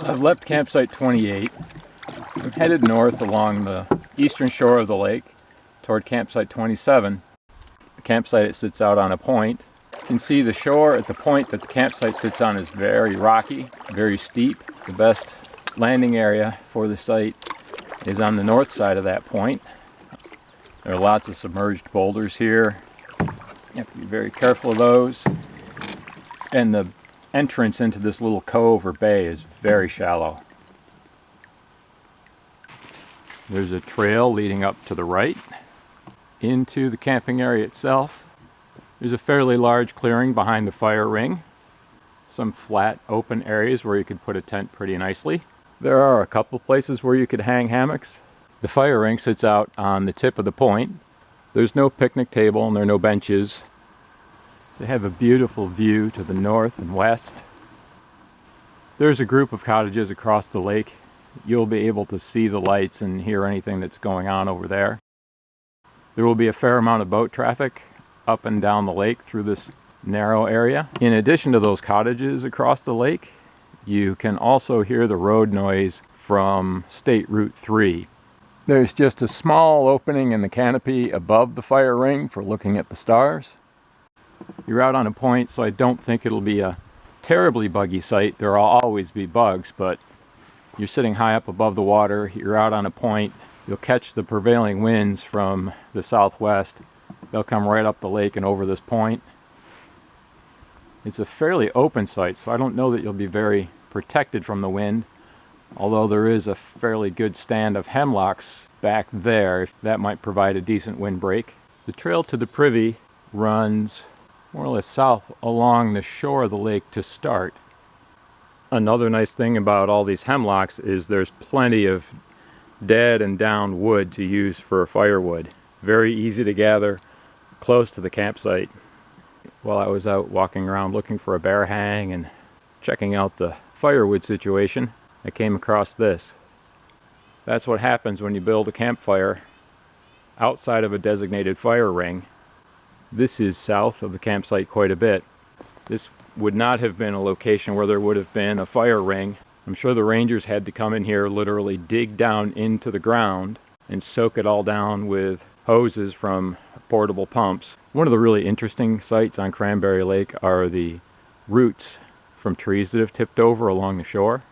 I've left campsite 28. I'm headed north along the eastern shore of the lake toward campsite 27. The campsite sits out on a point. You can see the shore at the point that the campsite sits on is very rocky, very steep. The best landing area for the site is on the north side of that point. There are lots of submerged boulders here. You have to be very careful of those. And the entrance into this little cove or bay is very shallow. There's a trail leading up to the right into the camping area itself. There's a fairly large clearing behind the fire ring. Some flat open areas where you could put a tent pretty nicely. There are a couple places where you could hang hammocks. The fire ring sits out on the tip of the point. There's no picnic table and there are no benches. They have a beautiful view to the north and west. There's a group of cottages across the lake. You'll be able to see the lights and hear anything that's going on over there. There will be a fair amount of boat traffic up and down the lake through this narrow area. In addition to those cottages across the lake, you can also hear the road noise from State Route 3. There's just a small opening in the canopy above the fire ring for looking at the stars. You're out on a point, so I don't think it'll be a terribly buggy sight. There will always be bugs, but you're sitting high up above the water, you're out on a point, you'll catch the prevailing winds from the southwest. They'll come right up the lake and over this point. It's a fairly open site, so I don't know that you'll be very protected from the wind, although there is a fairly good stand of hemlocks back there. That might provide a decent windbreak. The trail to the privy runs more or less south along the shore of the lake to start. Another nice thing about all these hemlocks is there's plenty of dead and downed wood to use for firewood. Very easy to gather close to the campsite. While I was out walking around looking for a bear hang and checking out the firewood situation, I came across this. That's what happens when you build a campfire outside of a designated fire ring. This is south of the campsite quite a bit. This would not have been a location where there would have been a fire ring. I'm sure the rangers had to come in here, literally dig down into the ground and soak it all down with hoses from portable pumps. One of the really interesting sights on Cranberry Lake are the roots from trees that have tipped over along the shore.